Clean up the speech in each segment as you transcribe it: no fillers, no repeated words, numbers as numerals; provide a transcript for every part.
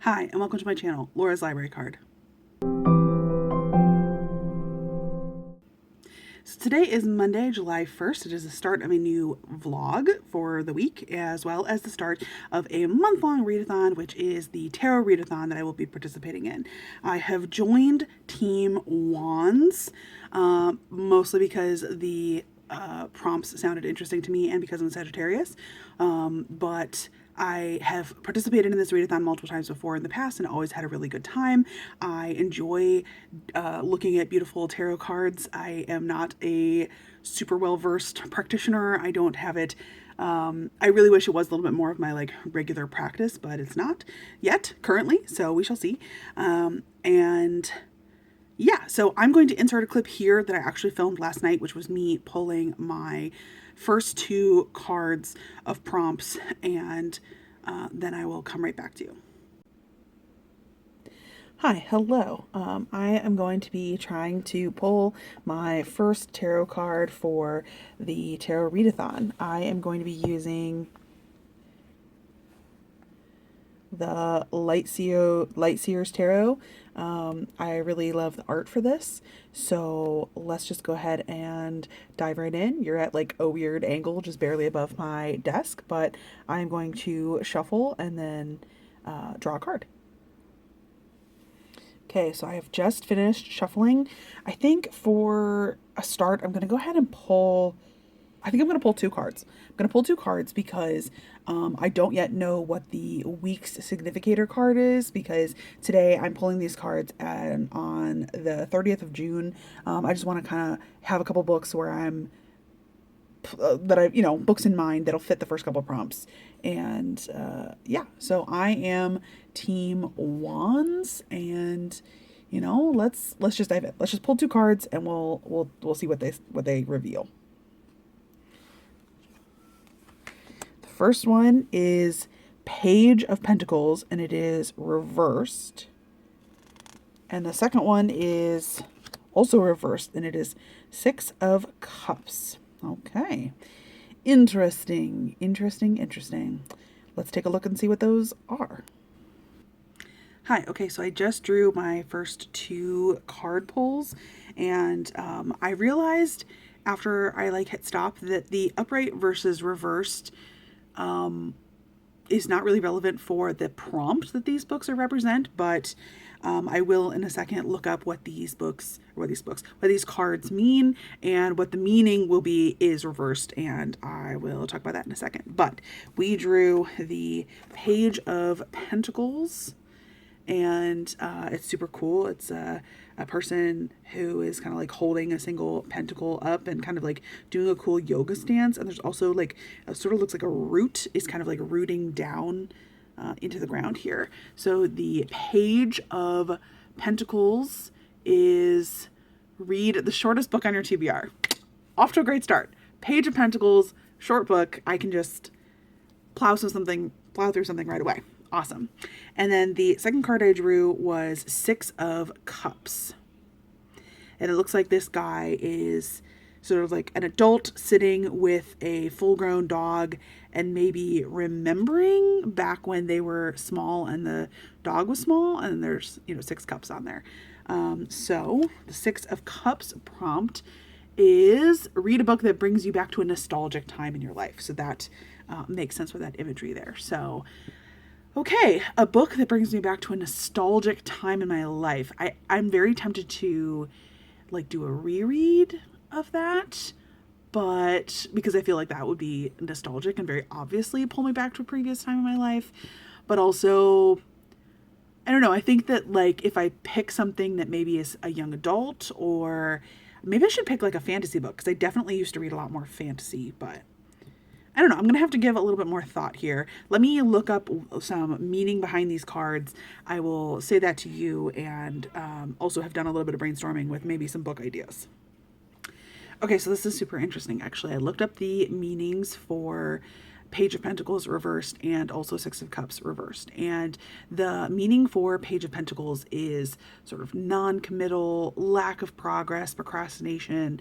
Hi, and welcome to my channel, Laura's Library Card. So today is Monday, July 1st. It is the start of a new vlog for the week, as well as the start of a month-long readathon, which is the Tarot Readathon that I will be participating in. I have joined Team Wands, mostly because the prompts sounded interesting to me and because I'm a Sagittarius, but I have participated in this readathon multiple times before in the past and always had a really good time. I enjoy looking at beautiful tarot cards. I am not a super well-versed practitioner. I don't have it. I really wish it was a little bit more of my regular practice, but it's not yet currently, so we shall see. And yeah, so I'm going to insert a clip here that I actually filmed last night, which was me pulling my first two cards of prompts, and then I will come right back to you. Hi, hello. I am going to be trying to pull my first tarot card for the Tarot Readathon. I am going to be using the Lightseers Tarot. I really love the art for this, so let's just go ahead and dive right in. You're at like a weird angle, just barely above my desk, but I'm going to shuffle and then draw a card. Okay, so I have just finished shuffling. I think for a start, I'm going to go ahead and pull, I think I'm going to pull two cards. I'm going to pull two cards because I don't yet know what the week's significator card is, because today I'm pulling these cards on the 30th of June. I just want to kind of have a couple books where I'm, books in mind that'll fit the first couple of prompts. And yeah, so I am Team Wands, and let's just dive in. Let's just pull two cards and we'll see what they reveal. The first one is Page of Pentacles, and it is reversed. And the second one is also reversed, and it is Six of Cups. Okay. Interesting. Let's take a look and see what those are. Hi, okay, so I just drew my first two card pulls, and I realized after I hit stop that the upright versus reversed is not really relevant for the prompt that these books represent, but I will in a second look up what these cards mean, and what the meaning will be is reversed, and I will talk about that in a second. But we drew the Page of Pentacles, and it's super cool. It's a person who is kind of holding a single pentacle up and kind of doing a cool yoga stance, and there's also it sort of looks like a root is kind of rooting down into the ground here. So the Page of Pentacles is, read the shortest book on your TBR. Off to a great start. Page of Pentacles, short book. I can just plow through something right away. Awesome. And then the second card I drew was Six of Cups. And it looks like this guy is sort of like an adult sitting with a full-grown dog and maybe remembering back when they were small and the dog was small, and there's, six cups on there. So the Six of Cups prompt is read a book that brings you back to a nostalgic time in your life. So that makes sense with that imagery there. So okay, a book that brings me back to a nostalgic time in my life. I'm very tempted to do a reread of that, but because I feel like that would be nostalgic and very obviously pull me back to a previous time in my life. But also, I don't know, I think that if I pick something that maybe is a young adult, or maybe I should pick a fantasy book, because I definitely used to read a lot more fantasy, but I don't know. I'm going to have to give a little bit more thought here. Let me look up some meaning behind these cards. I will say that to you, and also have done a little bit of brainstorming with maybe some book ideas. Okay, so this is super interesting, actually. I looked up the meanings for Page of Pentacles reversed and also Six of Cups reversed. And the meaning for Page of Pentacles is sort of non-committal, lack of progress, procrastination.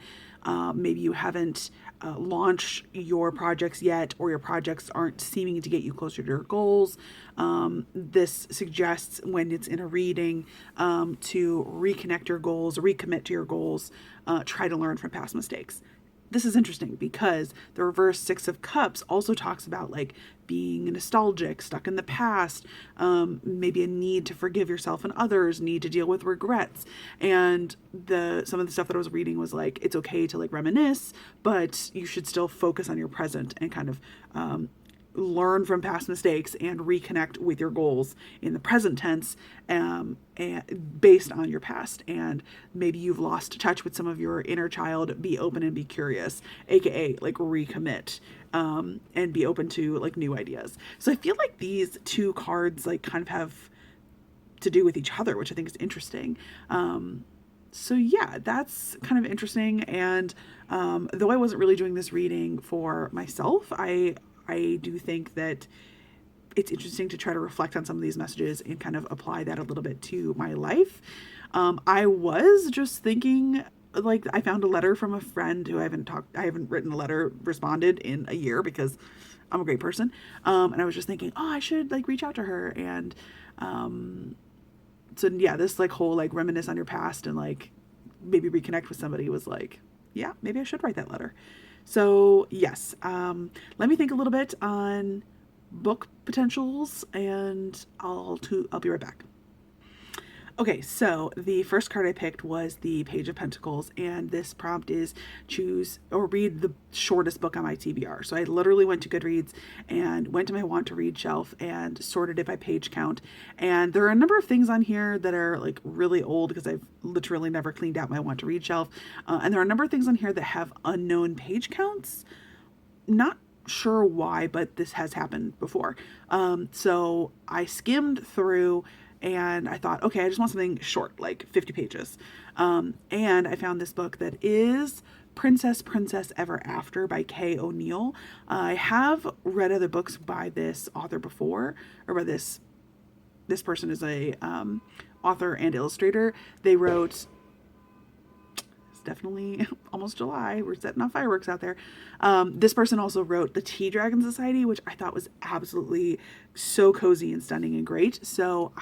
Maybe you haven't launched your projects yet, or your projects aren't seeming to get you closer to your goals. This suggests, when it's in a reading, to reconnect your goals, recommit to your goals, try to learn from past mistakes. This is interesting because the reverse Six of Cups also talks about like being nostalgic, stuck in the past, maybe a need to forgive yourself and others, need to deal with regrets. And some of the stuff that I was reading was like, it's okay to like reminisce, but you should still focus on your present and kind of learn from past mistakes and reconnect with your goals in the present tense, and based on your past. And maybe you've lost touch with some of your inner child. Be open and be curious, aka like recommit, and be open to like new ideas. So I feel like these two cards like kind of have to do with each other, which I think is interesting. So yeah, that's kind of interesting. And though I wasn't really doing this reading for myself, I do think that it's interesting to try to reflect on some of these messages and kind of apply that a little bit to my life. I was just thinking, like, I found a letter from a friend who I haven't written a letter, responded in a year, because I'm a great person. And I was just thinking, oh, I should like reach out to her. And so yeah, this like whole like reminisce on your past and like maybe reconnect with somebody was like, yeah, maybe I should write that letter. So yes, let me think a little bit on book potentials, and I'll be right back. Okay, so the first card I picked was the Page of Pentacles, and this prompt is choose or read the shortest book on my TBR. So I literally went to Goodreads and went to my want to read shelf and sorted it by page count. And there are a number of things on here that are like really old because I've literally never cleaned out my want to read shelf. And there are a number of things on here that have unknown page counts. Not sure why, but this has happened before. So I skimmed through and I thought, okay, I just want something short, like 50 pages. And I found this book that is Princess Ever After by Kay O'Neill. I have read other books by this author before, or by this person is a author and illustrator. They wrote, definitely almost July. We're setting off fireworks out there. This person also wrote The Tea Dragon Society, which I thought was absolutely so cozy and stunning and great. So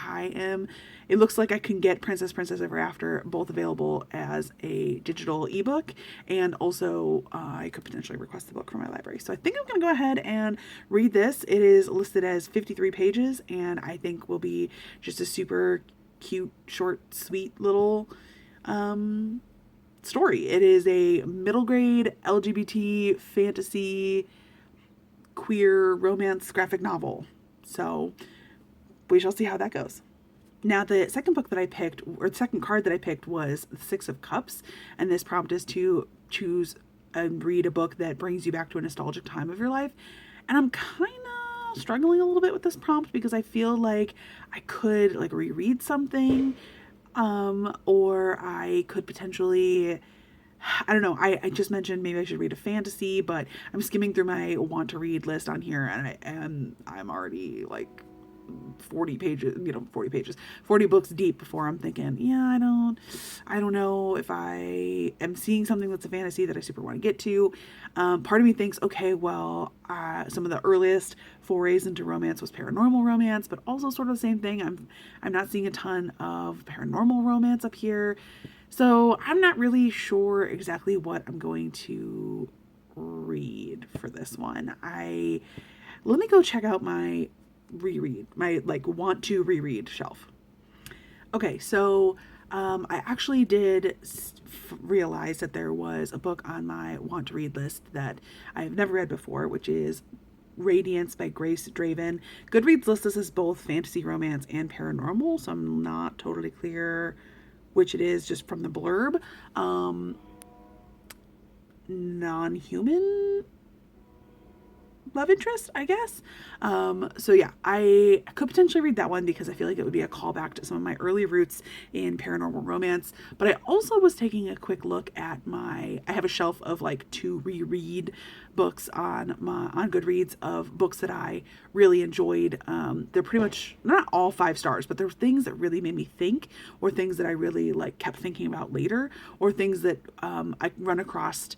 it looks like I can get Princess Ever After both available as a digital ebook, and also I could potentially request the book from my library. So I think I'm going to go ahead and read this. It is listed as 53 pages, and I think will be just a super cute, short, sweet little story. It is a middle grade LGBT fantasy queer romance graphic novel. So we shall see how that goes. Now, the second book that I picked, or the second card that I picked, was the Six of Cups, and this prompt is to choose and read a book that brings you back to a nostalgic time of your life. And I'm kind of struggling a little bit with this prompt because I feel like I could like reread something, or I could potentially, I don't know, I just mentioned maybe I should read a fantasy, but I'm skimming through my want to read list on here, and I'm already like 40 books deep before I'm thinking, yeah, I don't know if I am seeing something that's a fantasy that I super want to get to. Part of me thinks, okay, well, some of the earliest forays into romance was paranormal romance, but also sort of the same thing. I'm not seeing a ton of paranormal romance up here. So I'm not really sure exactly what I'm going to read for this one. Let me go check out my want to reread shelf. Okay, so I actually did realize that there was a book on my want to read list that I've never read before, which is Radiance by Grace Draven. Goodreads lists this as both fantasy romance and paranormal, so I'm not totally clear which it is just from the blurb. Non-human love interest, I guess. So yeah, I could potentially read that one because I feel like it would be a callback to some of my early roots in paranormal romance. But I also was taking a quick look at I have a shelf of like to reread books on Goodreads of books that I really enjoyed. They're pretty much not all 5 stars, but there were things that really made me think, or things that I really like kept thinking about later, or things that I run across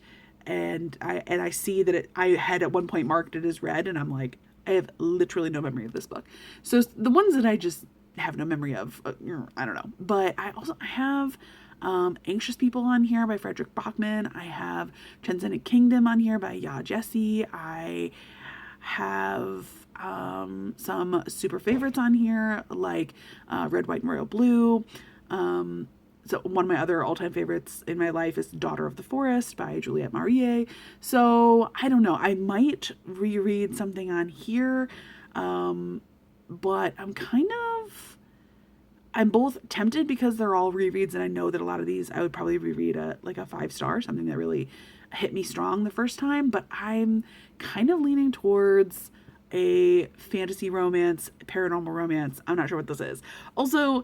and I see that I had at one point marked it as read, and I'm like, I have literally no memory of this book. So the ones that I just have no memory of, I don't know. But I have Anxious People on here by Frederick Bachman. I have Transcendent Kingdom on here by Ya Jesse. I have some super favorites on here, like Red, White, and Royal Blue. So one of my other all-time favorites in my life is Daughter of the Forest by Juliette Marie. So I don't know. I might reread something on here, but I'm both tempted because they're all rereads, and I know that a lot of these I would probably reread like a 5-star, something that really hit me strong the first time. But I'm kind of leaning towards a fantasy romance, paranormal romance. I'm not sure what this is. Also,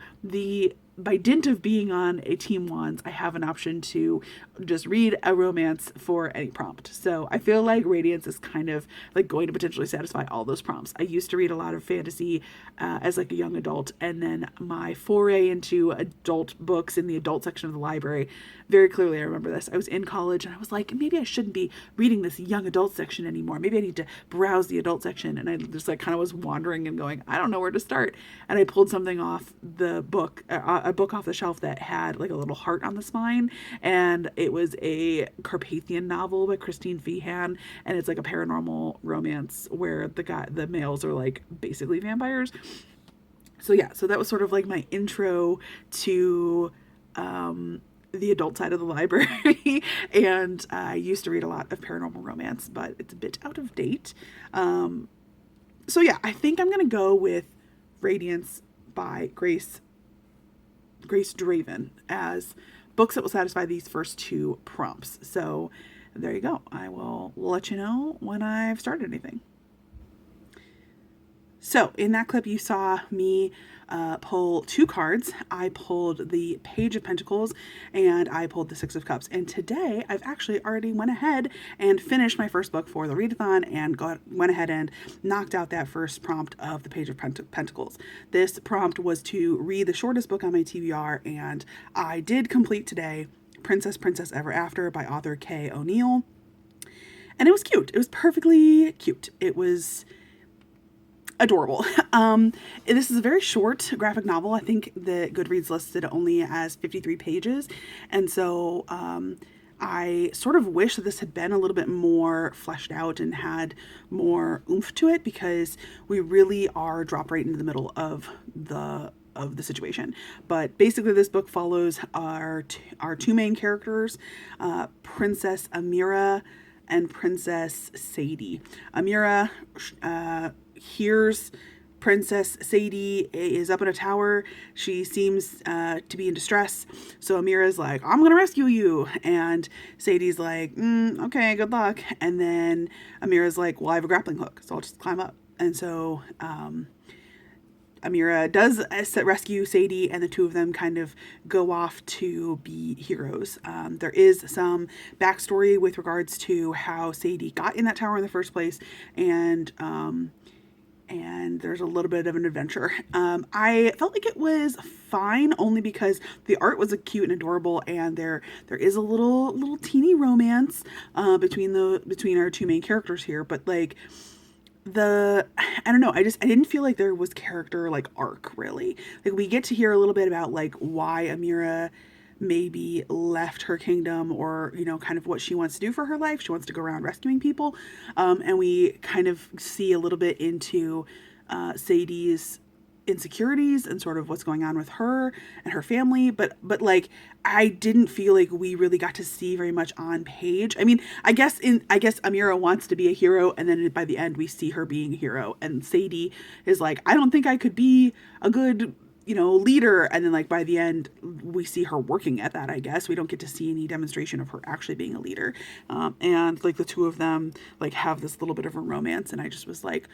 by dint of being on a Team Wands, I have an option to just read a romance for any prompt. So I feel like Radiance is kind of like going to potentially satisfy all those prompts. I used to read a lot of fantasy as like a young adult, and then my foray into adult books in the adult section of the library, very clearly I remember this. I was in college and I was like, maybe I shouldn't be reading this young adult section anymore. Maybe I need to browse the adult section. And I just like kind of was wandering and going, I don't know where to start. And I pulled something off the book, a book off the shelf that had like a little heart on the spine, and it was a Carpathian novel by Christine Feehan, and it's like a paranormal romance where the males are like basically vampires. So yeah, so that was sort of like my intro to the adult side of the library. And I used to read a lot of paranormal romance, but it's a bit out of date. So yeah, I think I'm gonna go with Radiance by Grace Draven as books that will satisfy these first 2 prompts. So there you go. I will let you know when I've started anything. So in that clip, you saw me pull 2 cards. I pulled the Page of Pentacles and I pulled the Six of Cups. And today I've actually already went ahead and finished my first book for the readathon and went ahead and knocked out that first prompt of the Page of Pentacles. This prompt was to read the shortest book on my TBR, and I did complete today, Princess Ever After by author Kay O'Neill. And it was cute. It was perfectly cute. It was adorable. This is a very short graphic novel. I think the Goodreads listed only as 53 pages. And so I sort of wish that this had been a little bit more fleshed out and had more oomph to it, because we really are dropped right into the middle of the situation. But basically this book follows our 2 main characters, Princess Amira and Princess Sadie. Amira hears Princess Sadie is up in a tower. She seems to be in distress. So Amira's like, I'm gonna rescue you. And Sadie's like, okay, good luck. And then Amira's like, well, I have a grappling hook, so I'll just climb up. And so Amira does rescue Sadie, and the 2 of them kind of go off to be heroes. There is some backstory with regards to how Sadie got in that tower in the first place, and there's a little bit of an adventure. I felt like it was fine, only because the art was cute and adorable, and there is a little teeny romance between our 2 main characters here, but like I don't know, I didn't feel like there was character like arc, really. Like, we get to hear a little bit about like why Amira maybe left her kingdom, or kind of what she wants to do for her life. She wants to go around rescuing people, and we kind of see a little bit into Sadie's insecurities and sort of what's going on with her and her family, but like I didn't feel like we really got to see very much on page. I mean, I guess Amira wants to be a hero, and then by the end we see her being a hero, and Sadie is like, I don't think I could be a good leader. And then like by the end, we see her working at that, I guess. We don't get to see any demonstration of her actually being a leader. And like the two of them like have this little bit of a romance. And I just was like,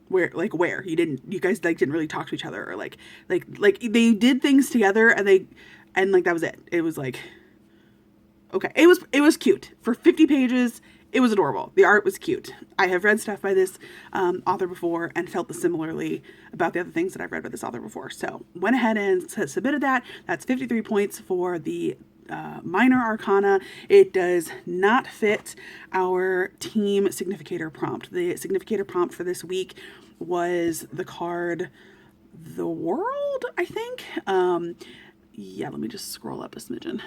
where you guys like didn't really talk to each other, or like they did things together and like that was it. It was like, okay, it was cute for 50 pages. It was adorable. The art was cute. I have read stuff by this author before and felt similarly about the other things that I've read by this author before. So went ahead and submitted that. That's 53 points for the minor arcana. It does not fit our team significator prompt. The significator prompt for this week was the card The World, I think. Yeah, let me just scroll up a smidgen.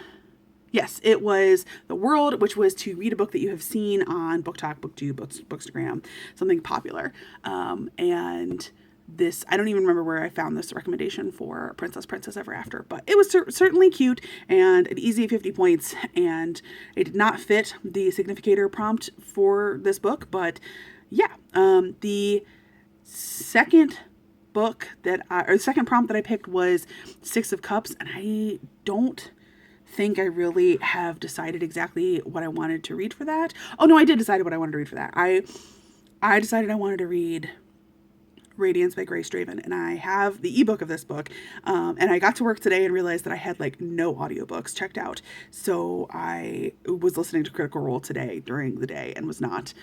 Yes, it was The World, which was to read a book that you have seen on Book Talk, BookTube, Bookstagram, something popular. And this, I don't even remember where I found this recommendation for Princess Ever After, but it was certainly cute and an easy 50 points, and it did not fit the significator prompt for this book, but yeah. The second second prompt that I picked was Six of Cups, and I don't think I really have decided exactly what I wanted to read for that. Oh no, I did decide what I wanted to read for that. I decided I wanted to read Radiance by Grace Draven, and I have the ebook of this book, and I got to work today and realized that I had like no audiobooks checked out, so I was listening to Critical Role today during the day and was not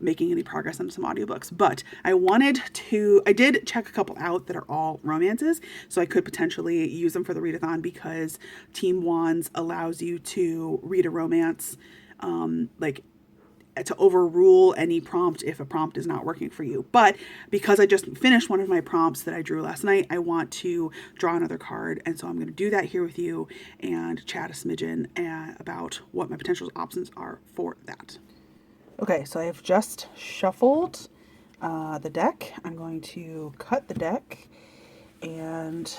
making any progress on some audiobooks. But I did check a couple out that are all romances, so I could potentially use them for the readathon, because Team Wands allows you to read a romance to overrule any prompt if a prompt is not working for you. But because I just finished one of my prompts that I drew last night, I want to draw another card, and so I'm going to do that here with you and chat a smidgen about what my potential options are for that. Okay, so I have just shuffled the deck. I'm going to cut the deck, and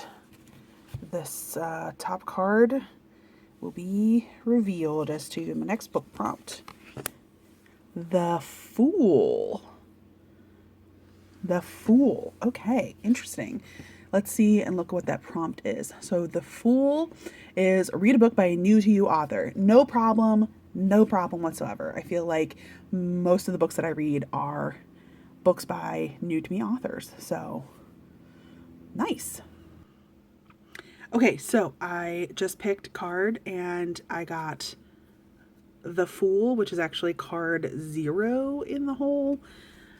this top card will be revealed as to my next book prompt. The Fool. The Fool. Okay, interesting. Let's see and look at what that prompt is. So The Fool is read a book by a new to you author. No problem whatsoever. I feel like most of the books that I read are books by new to me authors. So nice. Okay, so I just picked a card and I got The Fool, which is actually card 0 in the whole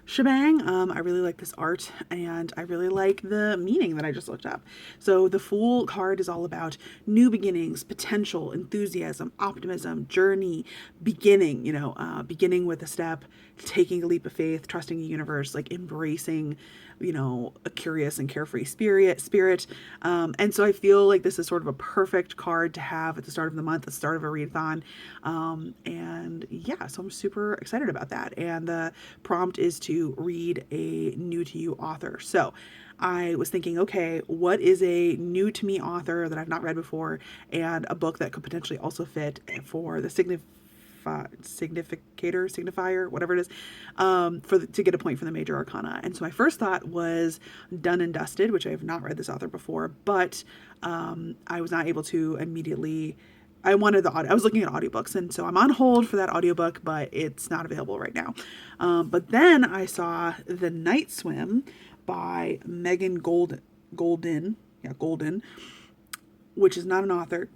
shebang. I really like this art, and I really like the meaning that I just looked up. So the Fool card is all about new beginnings, potential, enthusiasm, optimism, journey, beginning, beginning with a step, taking a leap of faith, trusting the universe, like embracing, a curious and carefree spirit. And so I feel like this is sort of a perfect card to have at the start of the month, the start of a readathon. And yeah, so I'm super excited about that. And the prompt is to read a new to you author. So I was thinking, okay, what is a new to me author that I've not read before, and a book that could potentially also fit for the signifier, whatever it is, to get a point for the major arcana. And so my first thought was Done and Dusted, which I have not read this author before, but I was not able to immediately. I was looking at audiobooks, and so I'm on hold for that audiobook, but it's not available right now. But then I saw The Night Swim by Megan Golden, which is not an author.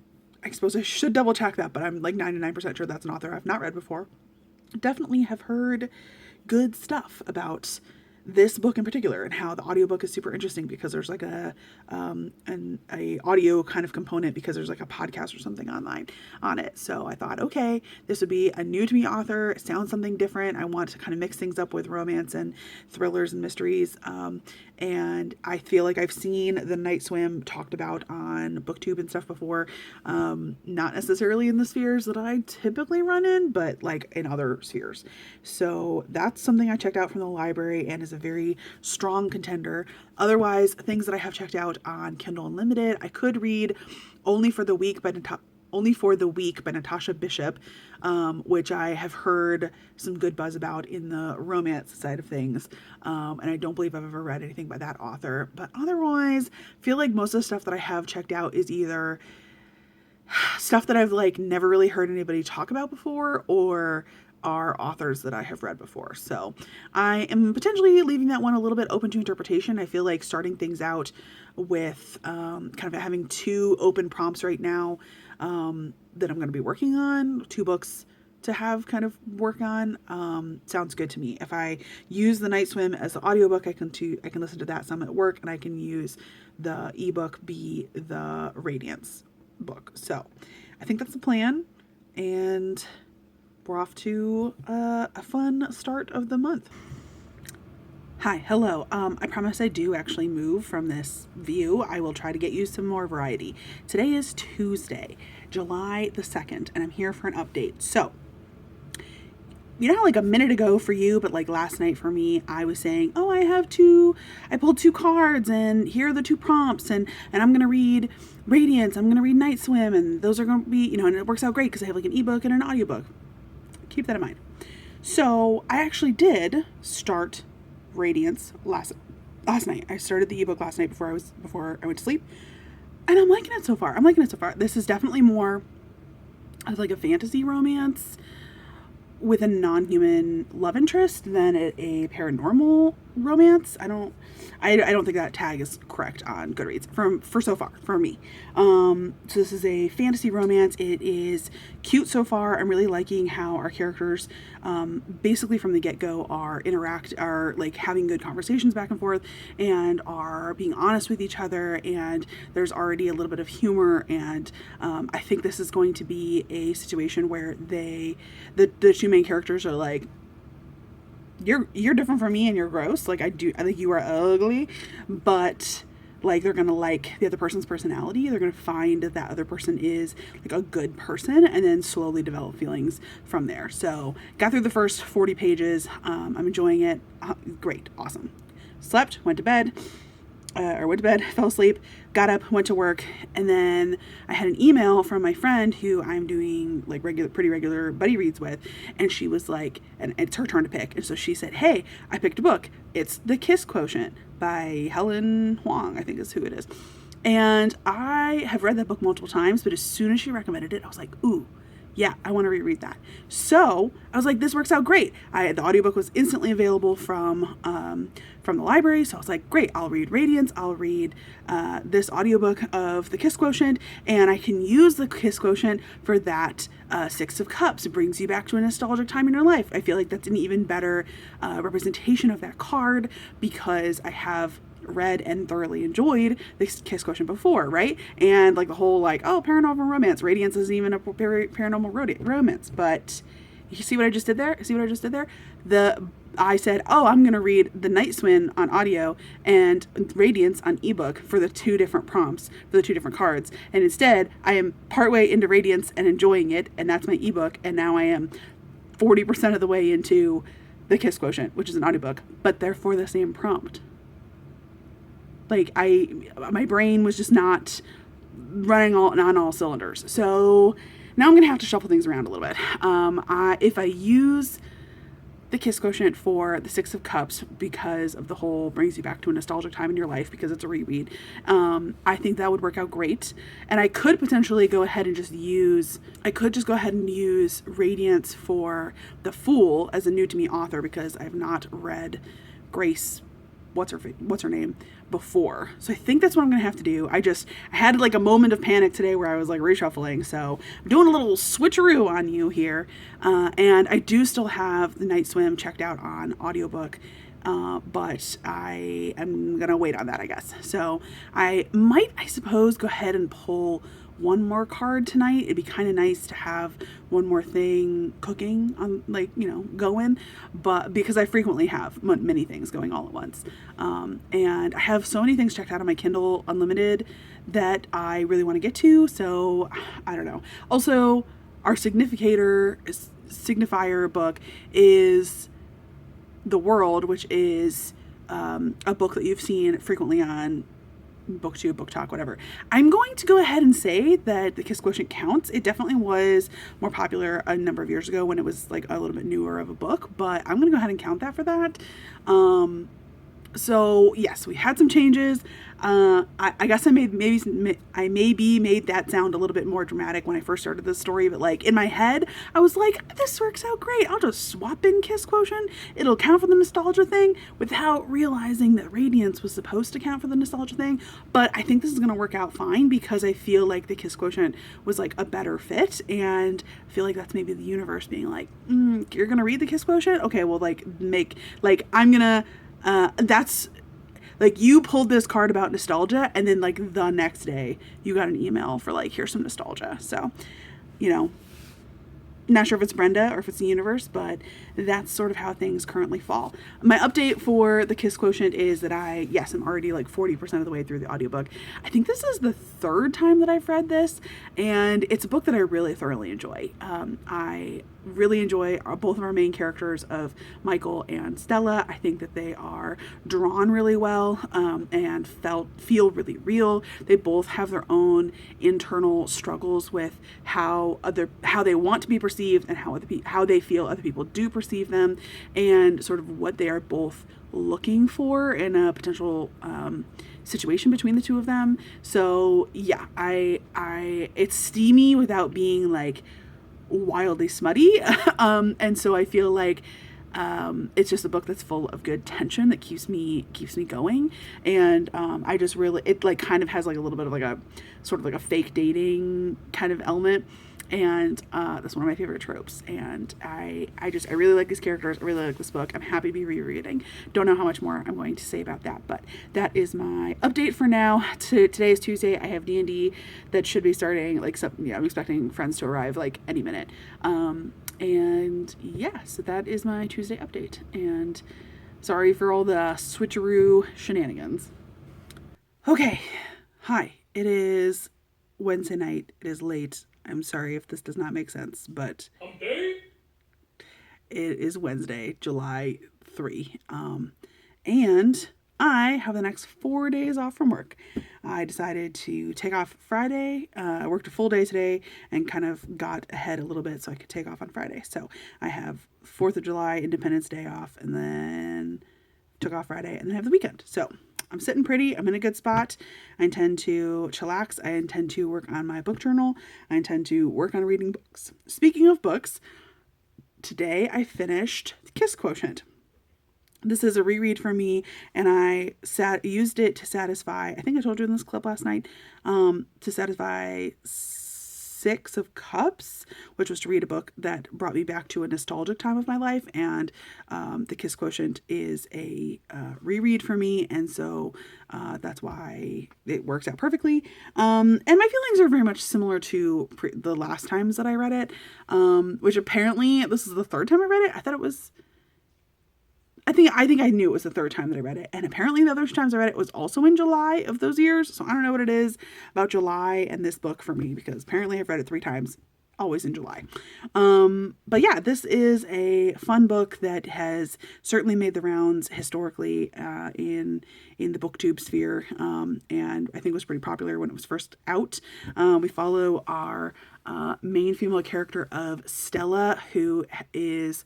I suppose I should double check that, but I'm like 99% sure that's an author I've not read before. Definitely have heard good stuff about this book in particular, and how the audiobook is super interesting because there's like a audio kind of component, because there's like a podcast or something online on it. So I thought, okay, this would be a new to me author. It sounds something different. I want to kind of mix things up with romance and thrillers and mysteries. And I feel like I've seen The Night Swim talked about on BookTube and stuff before. Not necessarily in the spheres that I typically run in, but like in other spheres. So that's something I checked out from the library and is a very strong contender. Otherwise, things that I have checked out on Kindle Unlimited, I could read Only for the Week by Only for the Week by Natasha Bishop, which I have heard some good buzz about in the romance side of things. And I don't believe I've ever read anything by that author. But otherwise, I feel like most of the stuff that I have checked out is either stuff that I've like never really heard anybody talk about before, or are authors that I have read before. So I am potentially leaving that one a little bit open to interpretation. I feel like starting things out with kind of having 2 open prompts right now that I'm going to be working on, 2 books to have kind of work on, sounds good to me. If I use the Night Swim as the audiobook, I can listen to that some at work, and I can use the ebook be the Radiance book. So I think that's the plan, and we're off to a fun start of the month. Hi, hello. I promise I do actually move from this view. I will try to get you some more variety. Today is Tuesday, July the 2nd, and I'm here for an update. So, you know how like a minute ago for you, but like last night for me, I was saying, oh, I pulled 2 cards, and here are the 2 prompts, and I'm going to read Radiance, I'm going to read Night Swim, and those are going to be, and it works out great because I have like an ebook and an audiobook. Keep that in mind. So I actually did start Radiance last night. I started the ebook last night before I went to sleep, and I'm liking it so far. This is definitely more of like a fantasy romance with a non-human love interest than a paranormal romance. I don't think that tag is correct on Goodreads for so far for me. So this is a fantasy romance. It is cute so far. I'm really liking how our characters, basically from the get-go, are like having good conversations back and forth, and are being honest with each other. And there's already a little bit of humor. And I think this is going to be a situation where the 2 main characters are like, you're different from me and you're gross. Like I think you are ugly, but like they're gonna like the other person's personality. They're gonna find that other person is like a good person, and then slowly develop feelings from there. So got through the first 40 pages. I'm enjoying it. Great, awesome. Slept, went to bed, fell asleep, got up, went to work, and then I had an email from my friend who I'm doing like pretty regular buddy reads with, and she was like, and it's her turn to pick, and so she said, hey, I picked a book. It's The Kiss Quotient by Helen Hoang, I think is who it is. And I have read that book multiple times, but as soon as she recommended it, I was like, ooh, yeah, I want to reread that. So I was like, this works out great. The audiobook was instantly available from the library. So I was like, great, I'll read Radiance. I'll read this audiobook of The Kiss Quotient, and I can use the Kiss Quotient for that 6 of Cups. It brings you back to a nostalgic time in your life. I feel like that's an even better representation of that card, because I have read and thoroughly enjoyed the Kiss Quotient before, right? And like the whole like, oh, paranormal romance, Radiance isn't even a paranormal romance. But you see what I just did there? I said, oh, I'm gonna read The Night Swim on audio and Radiance on ebook for the 2 different prompts, for the 2 different cards, and instead I am partway into Radiance and enjoying it, and that's my ebook, and now I am 40% of the way into the Kiss Quotient, which is an audiobook, but they're for the same prompt. Like my brain was just not running on all cylinders. So now I'm gonna have to shuffle things around a little bit. If I use the Kiss Quotient for the 6 of Cups because of the whole brings you back to a nostalgic time in your life, because it's a reread, I think that would work out great. And I could potentially go ahead and just use Radiance for the Fool as a new to me author, because I've not read Grace, what's her name, before. So I think that's what I'm gonna have to do. I had like a moment of panic today where I was like reshuffling, so I'm doing a little switcheroo on you here, and I do still have The Night Swim checked out on audiobook, but I am gonna wait on that, I guess. So I suppose go ahead and pull one more card tonight. It'd be kind of nice to have one more thing cooking on, like, going, but because I frequently have many things going all at once, and I have so many things checked out on my Kindle Unlimited that I really want to get to, so I don't know. Also, our signifier book is The World, which is a book that you've seen frequently on booktube, book talk, whatever. I'm going to go ahead and say that the Kiss Quotient counts. It definitely was more popular a number of years ago when it was like a little bit newer of a book, but I'm going to go ahead and count that for that. So yes, we had some changes. I guess I maybe made that sound a little bit more dramatic when I first started this story, but like in my head, I was like, this works out great. I'll just swap in Kiss Quotient. It'll count for the nostalgia thing, without realizing that Radiance was supposed to count for the nostalgia thing. But I think this is going to work out fine because I feel like the Kiss Quotient was like a better fit, and I feel like that's maybe the universe being like, you're going to read the Kiss Quotient? Okay, well, I'm going to, that's like, you pulled this card about nostalgia, and then like the next day you got an email for like, here's some nostalgia. So, you know, not sure if it's Brenda or if it's the universe, but that's sort of how things currently fall. My update for the Kiss Quotient is that I'm already like 40% of the way through the audiobook. I think this is the third time that I've read this, and it's a book that I really thoroughly enjoy. I really enjoy both of our main characters of Michael and Stella. I think that they are drawn really well, and feel really real. They both have their own internal struggles with how they want to be perceived and how they feel other people do perceive them, and sort of what they are both looking for in a potential situation between the two of them. So yeah, it's steamy without being like wildly smutty. And so I feel like it's just a book that's full of good tension that keeps me going. And I just really, it like kind of has like a little bit of like a sort of like a fake dating kind of element. And that's one of my favorite tropes. And I really like these characters. I really like this book. I'm happy to be rereading. Don't know how much more I'm going to say about that, but that is my update for now. Today is Tuesday. I have D&D that should be starting. I'm expecting friends to arrive like any minute. And yeah, so that is my Tuesday update. And sorry for all the switcheroo shenanigans. Okay, hi. It is Wednesday night. It is late. I'm sorry if this does not make sense, but it is Wednesday, July 3. And I have the next 4 days off from work. I decided to take off Friday. I worked a full day today and kind of got ahead a little bit so I could take off on Friday. So I have 4th of July, Independence Day off, and then took off Friday, and then have the weekend. So I'm sitting pretty. I'm in a good spot. I intend to chillax. I intend to work on my book journal. I intend to work on reading books. Speaking of books, today I finished Kiss Quotient. This is a reread for me, and I used it to satisfy, I think I told you in this clip last night, to satisfy 6 of Cups, which was to read a book that brought me back to a nostalgic time of my life. And the Kiss Quotient is a reread for me, and so that's why it works out perfectly. And my feelings are very much similar to the last times that I read it, which apparently this is the third time I read it. I think I knew it was the third time that I read it. And apparently the other times I read it was also in July of those years. So I don't know what it is about July and this book for me, because apparently I've read it 3 times, always in July. But yeah, this is a fun book that has certainly made the rounds historically in the booktube sphere. And I think was pretty popular when it was first out. We follow our main female character of Stella, who is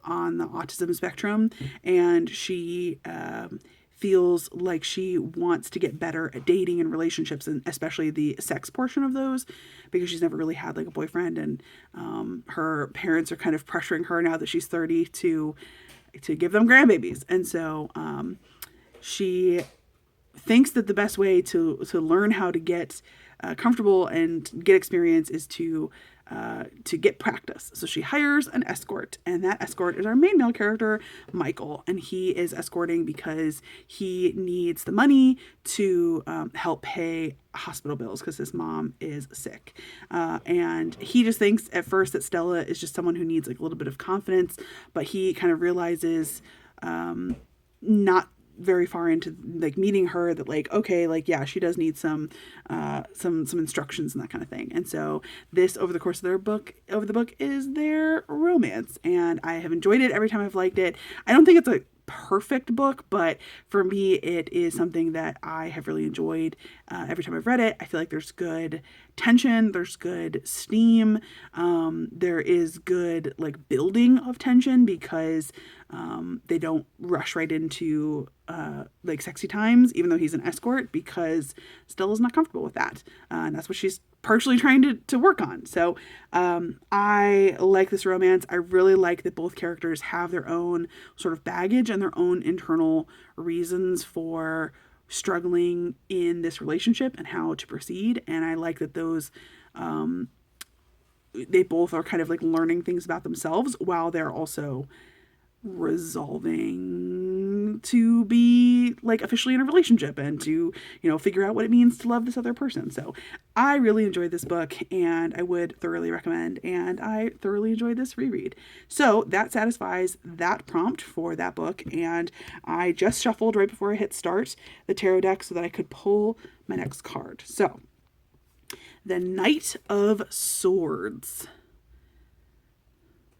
on the autism spectrum, and she feels like she wants to get better at dating and relationships, and especially the sex portion of those, because she's never really had like a boyfriend, and her parents are kind of pressuring her now that she's 30 to give them grandbabies. And so she thinks that the best way to learn how to get comfortable and get experience is to get practice. So she hires an escort, and that escort is our main male character, Michael, and he is escorting because he needs the money to help pay hospital bills because his mom is sick. And he just thinks at first that Stella is just someone who needs like a little bit of confidence, but he kind of realizes not very far into like meeting her that like, okay, like, yeah, she does need some instructions and that kind of thing. And so this, over the course of the book is their romance, and I have enjoyed it every time I've liked it. I don't think it's a perfect book, but for me, it is something that I have really enjoyed every time I've read it. I feel like there's good tension, there's good steam, there is good like building of tension because they don't rush right into like sexy times, even though he's an escort, because Stella's not comfortable with that, and that's what she's partially trying to work on. So I like this romance. I really like that both characters have their own sort of baggage and their own internal reasons for struggling in this relationship and how to proceed. And I like that those they both are kind of like learning things about themselves while they're also resolving to be like officially in a relationship and to, you know, figure out what it means to love this other person. So I really enjoyed this book and I would thoroughly recommend, and I thoroughly enjoyed this reread. So that satisfies that prompt for that book, and I just shuffled right before I hit start the tarot deck so that I could pull my next card. So the Knight of Swords.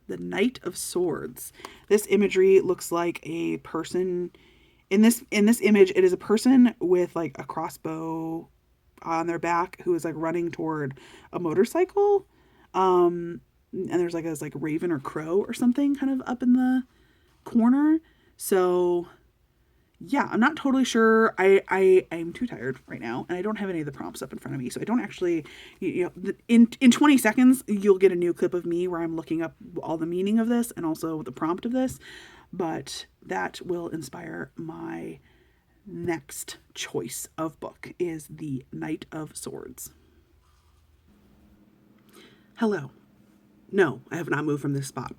The Knight of Swords. This imagery looks like a person. In this image, it is a person with like a crossbow on their back who is like running toward a motorcycle. And there's like this like raven or crow or something kind of up in the corner. So yeah, I'm not totally sure. I'm too tired right now, and I don't have any of the prompts up in front of me, so I don't actually, you know, in 20 seconds you'll get a new clip of me where I'm looking up all the meaning of this and also the prompt of this, but that will inspire my next choice of book is the Knight of Swords. Hello. No, I have not moved from this spot.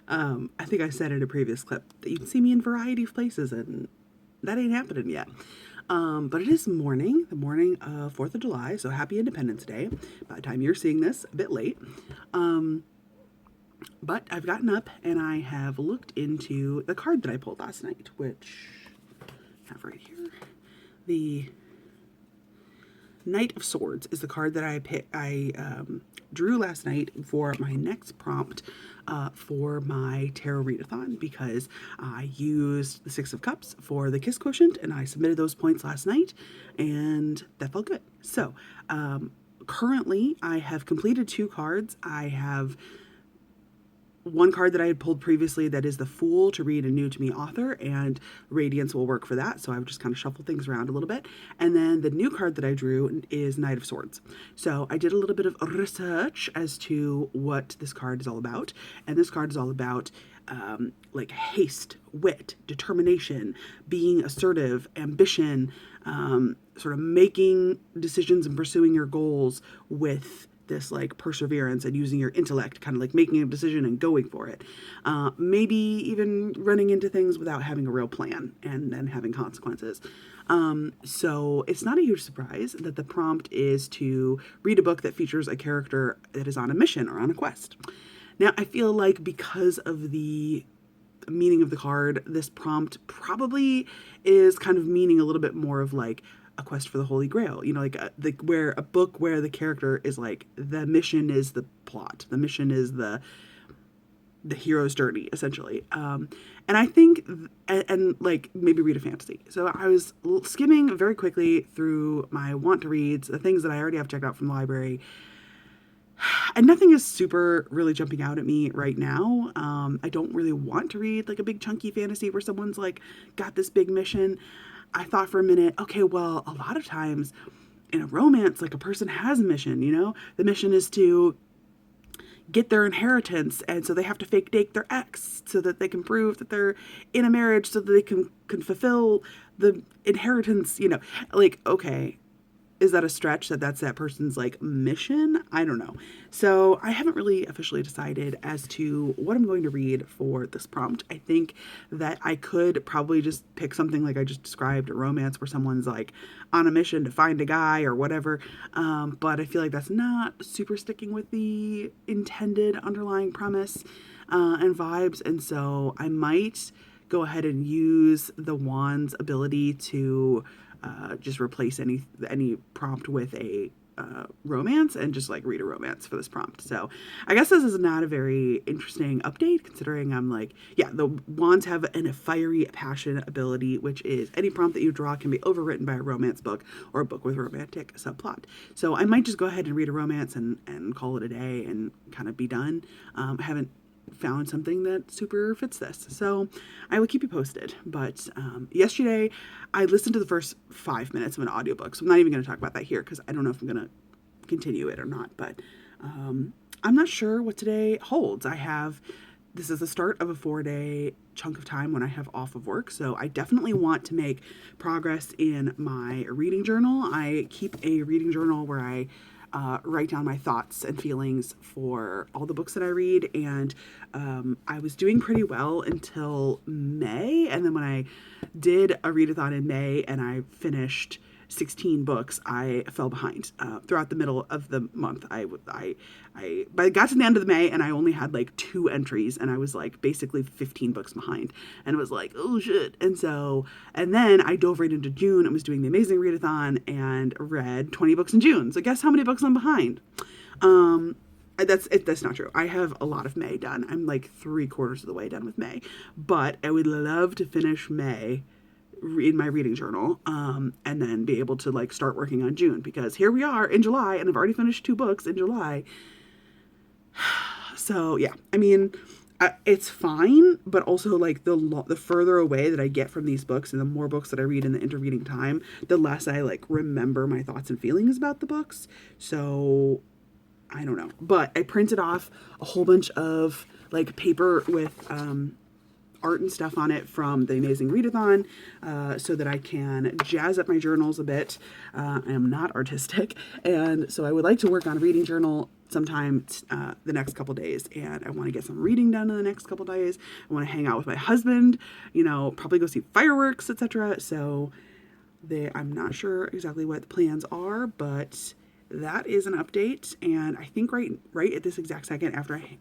I think I said in a previous clip that you can see me in a variety of places, and that ain't happening yet. But it is the morning of 4th of July, so happy Independence Day. By the time you're seeing this, a bit late. But I've gotten up and I have looked into the card that I pulled last night, which I have right here. The Knight of Swords is the card that I drew last night for my next prompt for my Tarot Readathon, because I used the Six of Cups for the Kiss Quotient and I submitted those points last night and that felt good. So currently I have completed 2 cards. I have one card that I had pulled previously that is the Fool to read a new to me author, and Radiance will work for that, so I would just kind of shuffle things around a little bit. And then the new card that I drew is Knight of Swords. So I did a little bit of research as to what this card is all about, and this card is all about like haste, wit, determination, being assertive, ambition, sort of making decisions and pursuing your goals with this like perseverance and using your intellect, kind of like making a decision and going for it. Maybe even running into things without having a real plan and then having consequences. So it's not a huge surprise that the prompt is to read a book that features a character that is on a mission or on a quest. Now, I feel like because of the meaning of the card, this prompt probably is kind of meaning a little bit more of like a quest for the Holy Grail, you know, like where a book where the character is like, the mission is the plot, the mission is the hero's journey, essentially. And I think, and like maybe read a fantasy. So I was skimming very quickly through my want to reads, the things that I already have checked out from the library, and nothing is super really jumping out at me right now. I don't really want to read like a big chunky fantasy where someone's like got this big mission. I thought for a minute, okay, well, a lot of times in a romance, like a person has a mission, you know? The mission is to get their inheritance, and so they have to fake date their ex so that they can prove that they're in a marriage so that they can fulfill the inheritance, you know? Like, okay, is that a stretch that's that person's like mission? I don't know. So I haven't really officially decided as to what I'm going to read for this prompt. I think that I could probably just pick something like I just described, a romance where someone's like on a mission to find a guy or whatever. But I feel like that's not super sticking with the intended underlying premise and vibes. And so I might go ahead and use the wand's ability to just replace any prompt with a romance and just like read a romance for this prompt. So I guess this is not a very interesting update, considering I'm like, yeah, the wands have a fiery passion ability, which is any prompt that you draw can be overwritten by a romance book or a book with romantic subplot. So I might just go ahead and read a romance and call it a day and kind of be done. I haven't found something that super fits this, so I will keep you posted. But yesterday I listened to the first 5 minutes of an audiobook, so I'm not even going to talk about that here because I don't know if I'm going to continue it or not. But I'm not sure what today holds. This is the start of a 4-day chunk of time when I have off of work, so I definitely want to make progress in my reading journal. I keep a reading journal where I write down my thoughts and feelings for all the books that I read, and I was doing pretty well until May, and then when I did a readathon in May and I finished 16 books, I fell behind throughout the middle of the month. But I got to the end of the May and I only had like 2 entries, and I was like basically 15 books behind, and it was like, oh shit. And then I dove right into June and was doing the amazing readathon and read 20 books in June. So guess how many books I'm behind? That's not true. I have a lot of May done. I'm like 3/4 of the way done with May, but I would love to finish May in my reading journal, and then be able to like start working on June, because here we are in July and I've already finished 2 books in July. So yeah, I mean, it's fine, but also like the further away that I get from these books and the more books that I read in the intervening time, the less I like remember my thoughts and feelings about the books. So I don't know, but I printed off a whole bunch of like paper with art and stuff on it from the amazing readathon, so that I can jazz up my journals a bit. I am not artistic, and so I would like to work on a reading journal sometime the next couple days, and I want to get some reading done in the next couple days. I want to hang out with my husband, probably go see fireworks, etc. So I'm not sure exactly what the plans are, but that is an update. And I think right at this exact second, after I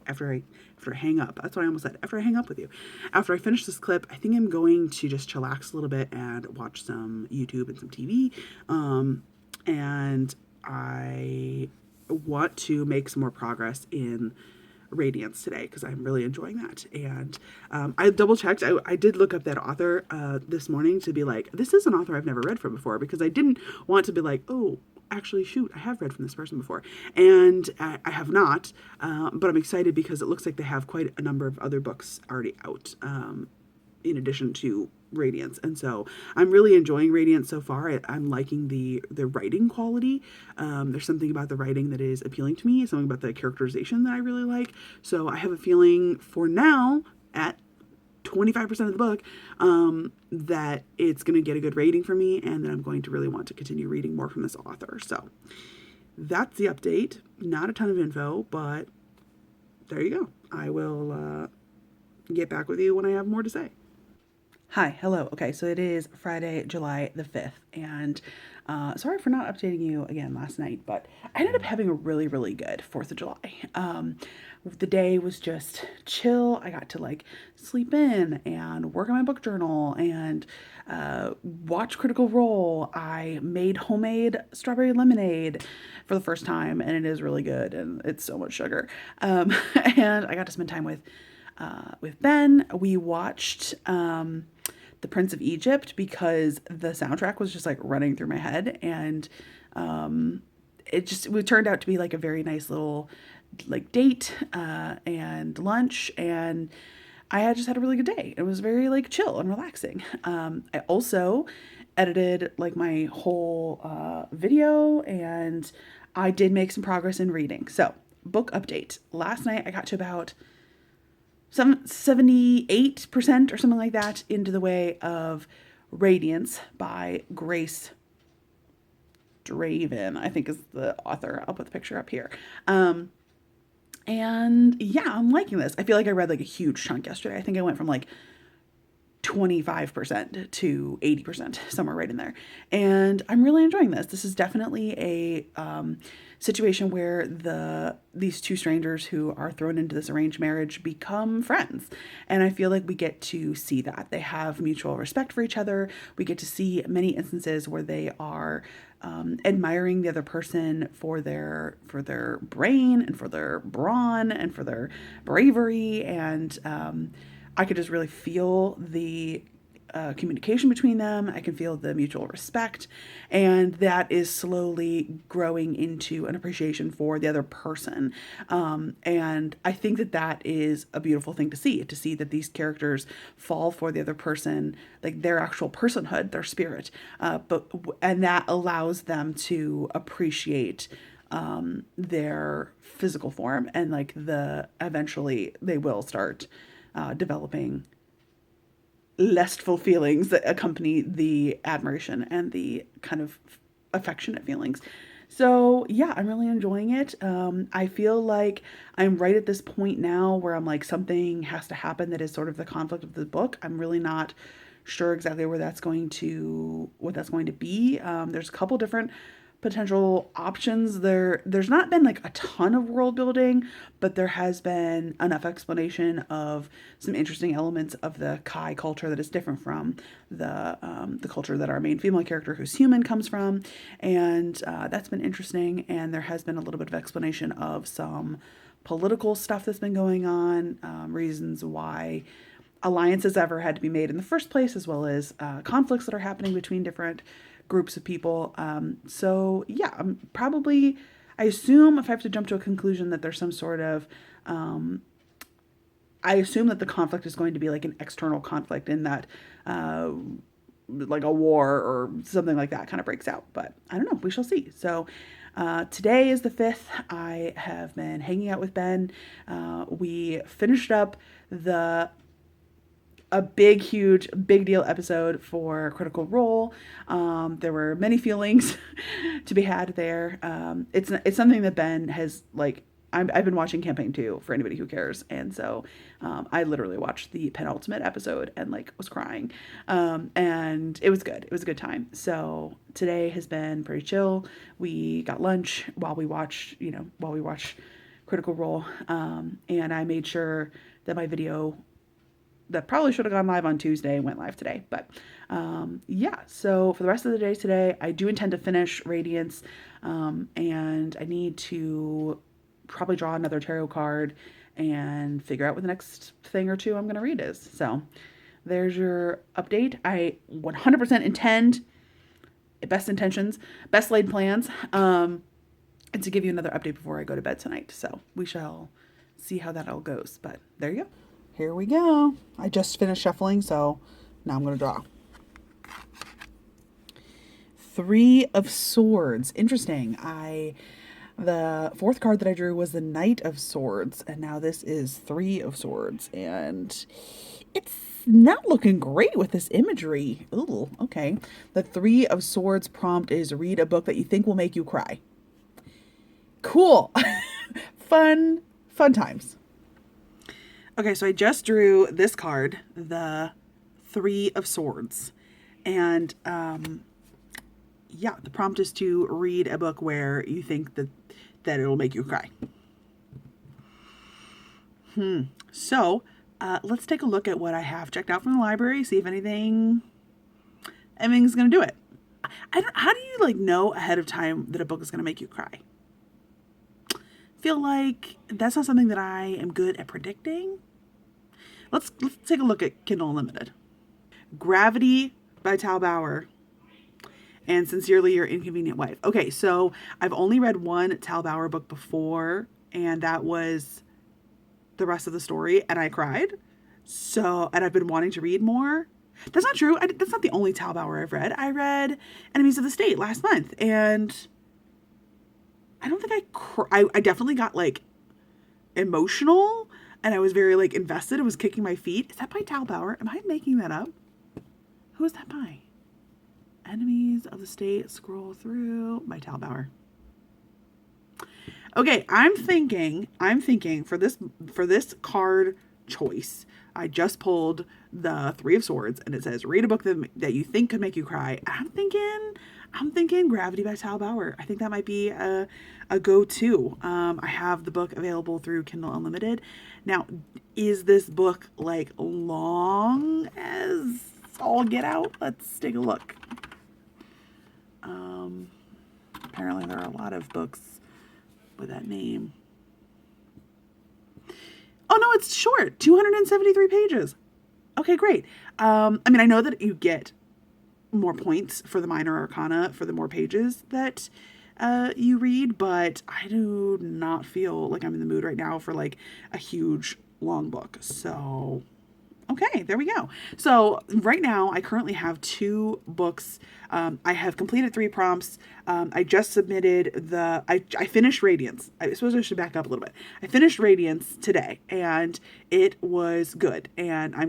hang up, that's what I almost said, after I hang up with you, after I finish this clip, I think I'm going to just chillax a little bit and watch some YouTube and some TV. And I want to make some more progress in Radiance today because I'm really enjoying that. And I double checked. I did look up that author this morning to be like, this is an author I've never read from before, because I didn't want to be like, oh, actually, shoot, I have read from this person before. And I have not, but I'm excited because it looks like they have quite a number of other books already out, in addition to Radiance. And so I'm really enjoying Radiance so far. I'm liking the writing quality. There's something about the writing that is appealing to me, something about the characterization that I really like. So I have a feeling for now, at 25% of the book, that it's going to get a good rating for me, and that I'm going to really want to continue reading more from this author. So that's the update. Not a ton of info, but there you go. I will get back with you when I have more to say. Hi, hello. Okay, so it is Friday, July the 5th, and sorry for not updating you again last night, but I ended up having a really, really good 4th of July. The day was just chill. I got to like sleep in and work on my book journal and watch Critical Role. I made homemade strawberry lemonade for the first time, and it is really good, and it's so much sugar. And I got to spend time with Ben. We watched The Prince of Egypt because the soundtrack was just like running through my head, and it turned out to be like a very nice little like date and lunch, and I just had a really good day. It was very like chill and relaxing. I also edited like my whole video, and I did make some progress in reading. So book update. Last night I got to about 78% or something like that into the way of Radiance by Grace Draven, I think is the author. I'll put the picture up here. And yeah, I'm liking this. I feel like I read like a huge chunk yesterday. I think I went from like 25% to 80%, somewhere right in there. And I'm really enjoying this. This is definitely a situation where these two strangers who are thrown into this arranged marriage become friends. And I feel like we get to see that. They have mutual respect for each other. We get to see many instances where they are admiring the other person for their brain and for their brawn and for their bravery. And I could just really feel the communication between them. I can feel the mutual respect, and that is slowly growing into an appreciation for the other person. And I think that that is a beautiful thing to see that these characters fall for the other person, like their actual personhood, their spirit, and that allows them to appreciate their physical form, and like eventually they will start developing lustful feelings that accompany the admiration and the kind of affectionate feelings. So yeah, I'm really enjoying it. I feel like I'm right at this point now where I'm like, something has to happen that is sort of the conflict of the book. I'm really not sure exactly what that's going to be. There's a couple different potential options. There's not been like a ton of world building, but there has been enough explanation of some interesting elements of the Kai culture that is different from the culture that our main female character, who's human, comes from. And that's been interesting. And there has been a little bit of explanation of some political stuff that's been going on, reasons why alliances ever had to be made in the first place, as well as conflicts that are happening between different groups of people. So yeah, I assume, if I have to jump to a conclusion, that there's some sort of, I assume that the conflict is going to be like an external conflict, in that like a war or something like that kind of breaks out. But I don't know, we shall see. So today is the 5th. I have been hanging out with Ben. We finished up a big deal episode for Critical Role. There were many feelings to be had there. It's something that Ben has, like, I've been watching campaign 2 for anybody who cares. And so I literally watched the penultimate episode and like was crying. And it was good. It was a good time. So today has been pretty chill. We got lunch while we watch Critical Role. And I made sure that my video that probably should have gone live on Tuesday went live today. But yeah, so for the rest of the day today, I do intend to finish Radiance, and I need to probably draw another tarot card and figure out what the next thing or two I'm going to read is. So there's your update. I 100% intend, best intentions, best laid plans, and to give you another update before I go to bed tonight. So we shall see how that all goes. But there you go. Here we go. I just finished shuffling, so now I'm going to draw. 3 of Swords. Interesting. The 4th card that I drew was the Knight of Swords, and now this is 3 of Swords, and it's not looking great with this imagery. Ooh, okay. The 3 of Swords prompt is read a book that you think will make you cry. Cool. Fun times. Okay, so I just drew this card, the 3 of Swords. And yeah, the prompt is to read a book where you think that it'll make you cry. So let's take a look at what I have checked out from the library, see if anything's going to do it. How do you like know ahead of time that a book is going to make you cry? Feel like that's not something that I am good at predicting. Let's take a look at Kindle Unlimited. Gravity by Tal Bauer and Sincerely Your Inconvenient Wife. Okay, so I've only read one Tal Bauer book before, and that was The Rest of the Story, and I cried. So, and I've been wanting to read more. That's not true. That's not the only Tal Bauer I've read. I read Enemies of the State last month, and I don't think I definitely got like emotional, and I was very like invested. I was kicking my feet. Is that by Tal Bauer? Am I making that up? Who is that by? Enemies of the State, scroll through, by Tal Bauer. Okay, I'm thinking for this card choice. I just pulled the Three of Swords, and it says read a book that you think could make you cry. I'm thinking Gravity by Tal Bauer. I think that might be a go-to. I have the book available through Kindle Unlimited. Now, is this book like long as all get out? Let's take a look. Apparently there are a lot of books with that name. Oh no, it's short, 273 pages. Okay, great. I mean, I know that you get more points for the minor arcana for the more pages that you read, but I do not feel like I'm in the mood right now for like a huge long book. So, okay, there we go. So right now I currently have 2 books. I have completed 3 prompts. I just submitted I finished Radiance. I suppose I should back up a little bit. I finished Radiance today and it was good. And I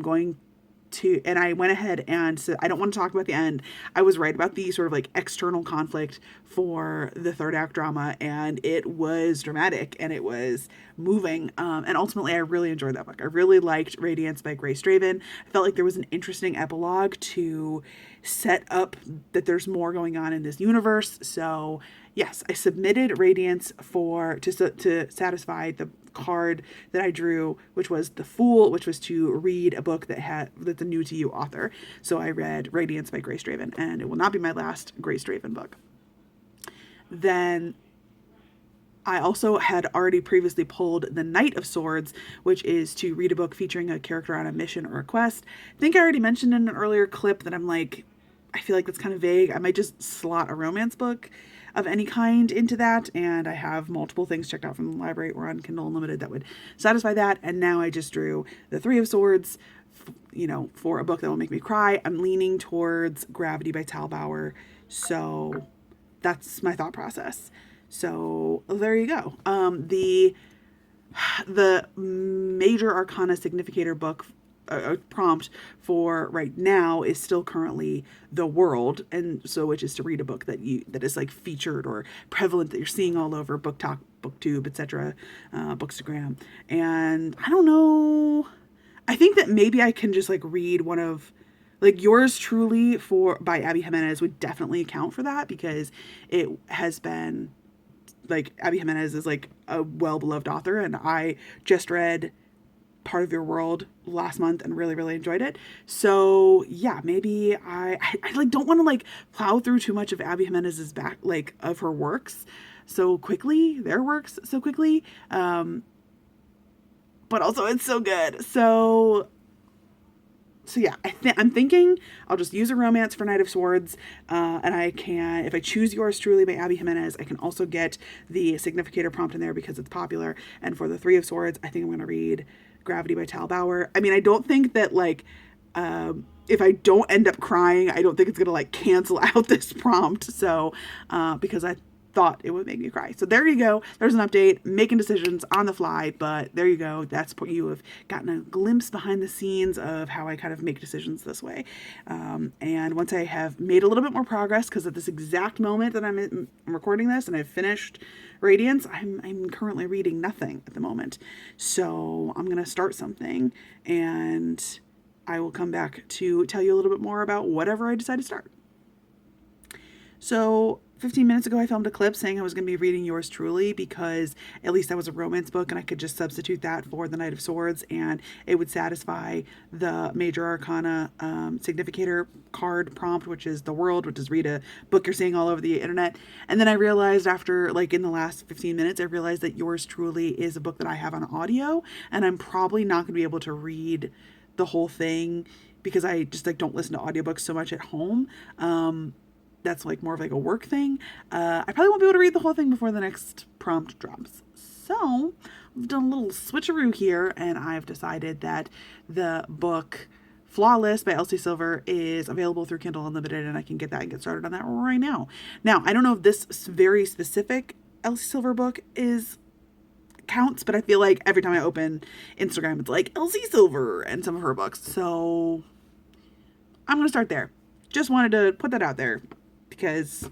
went ahead and so I don't want to talk about the end. I was right about the sort of like external conflict for the third act drama, and it was dramatic and it was moving. And ultimately I really enjoyed that book. I really liked Radiance by Grace Draven. I felt like there was an interesting epilogue to set up that there's more going on in this universe. So yes, I submitted Radiance to satisfy the card that I drew, which was the Fool, which was to read a book that's a new to you author. So I read Radiance by Grace Draven, and it will not be my last Grace Draven book. Then I also had already previously pulled the Knight of Swords, which is to read a book featuring a character on a mission or a quest. I think I already mentioned in an earlier clip that I'm like, I feel like that's kind of vague. I might just slot a romance book of any kind into that, and I have multiple things checked out from the library or on Kindle Unlimited that would satisfy that. And now I just drew the Three of Swords, for a book that will make me cry. I'm leaning towards Gravity by Tal Bauer, so that's my thought process. So there you go. The major arcana significator book prompt for right now is still currently The World, and so which is to read a book that is like featured or prevalent, that you're seeing all over BookTok, BookTube, etc., Bookstagram. And I don't know, I think that maybe I can just like read one of like Yours Truly by Abby Jimenez would definitely account for that, because it has been like Abby Jimenez is like a well-beloved author, and I just read Part of Your World last month and really, really enjoyed it. So yeah, maybe I like don't want to like plow through too much of Abby Jimenez's of her works so quickly, their works so quickly. But also it's so good. So yeah, I'm thinking I'll just use a romance for Knight of Swords, and I can, if I choose Yours Truly by Abby Jimenez, I can also get the significator prompt in there because it's popular. And for the Three of Swords, I think I'm going to read Gravity by Tal Bauer. I mean, I don't think that if I don't end up crying, I don't think it's going to like cancel out this prompt. So, because I thought it would make me cry. So there you go. There's an update, making decisions on the fly, but there you go. That's what you have gotten a glimpse behind the scenes of how I kind of make decisions this way. And once I have made a little bit more progress, because at this exact moment that I'm recording this and I've finished Radiance, I'm currently reading nothing at the moment. So I'm going to start something, and I will come back to tell you a little bit more about whatever I decide to start. So 15 minutes ago, I filmed a clip saying I was going to be reading Yours Truly, because at least that was a romance book and I could just substitute that for the Knight of Swords and it would satisfy the major arcana significator card prompt, which is The World, which is read a book you're seeing all over the internet. And then I realized after, like in the last 15 minutes, I realized that Yours Truly is a book that I have on audio, and I'm probably not going to be able to read the whole thing because I just like don't listen to audiobooks so much at home. That's like more of like a work thing. I probably won't be able to read the whole thing before the next prompt drops. So I've done a little switcheroo here, and I've decided that the book Flawless by Elsie Silver is available through Kindle Unlimited, and I can get that and get started on that right now. Now, I don't know if this very specific Elsie Silver book counts, but I feel like every time I open Instagram, it's like Elsie Silver and some of her books. So I'm going to start there. Just wanted to put that out there, because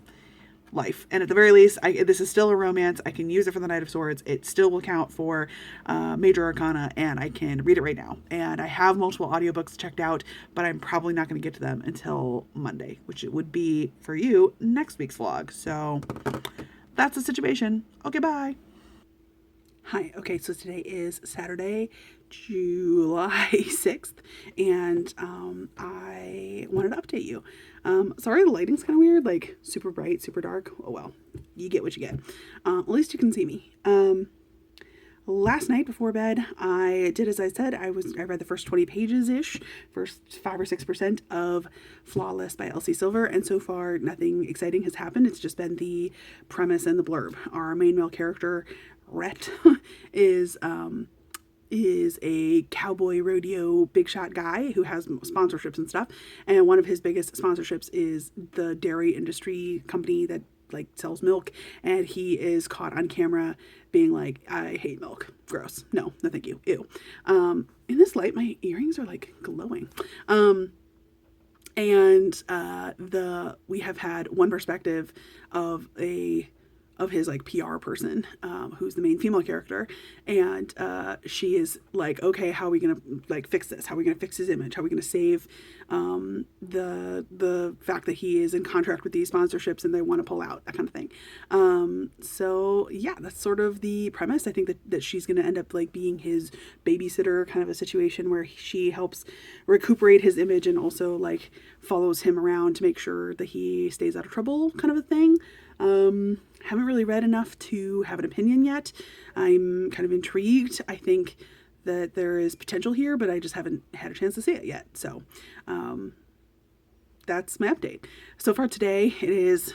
life. And at the very least, this is still a romance. I can use it for the Knight of Swords. It still will count for Major Arcana, and I can read it right now. And I have multiple audiobooks checked out, but I'm probably not going to get to them until Monday, which it would be for you next week's vlog. So that's the situation. Okay, bye. Hi, okay, so today is Saturday, July 6th, and I wanted to update you. Sorry, the lighting's kind of weird, like super bright, super dark. Oh well, you get what you get. At least you can see me. Last night before bed, I did as I said. I read the first 20 pages-ish, first 5 or 6% of Flawless by Elsie Silver, and so far nothing exciting has happened. It's just been the premise and the blurb. Our main male character, Rhett, is a cowboy rodeo big shot guy who has sponsorships and stuff, and one of his biggest sponsorships is the dairy industry company that like sells milk, and he is caught on camera being like, I hate milk, gross, no thank you, ew. In this light my earrings are like glowing. We have had one perspective of his like PR person, who's the main female character, and she is like, okay, how are we gonna like fix this? How are we gonna fix his image? How are we gonna save the fact that he is in contract with these sponsorships and they want to pull out, that kind of thing. So yeah, that's sort of the premise. I think that she's gonna end up like being his babysitter, kind of a situation where she helps recuperate his image and also like follows him around to make sure that he stays out of trouble, kind of a thing. Haven't really read enough to have an opinion yet. I'm kind of intrigued. I think that there is potential here, but I just haven't had a chance to see it yet. So that's my update. So far today, it is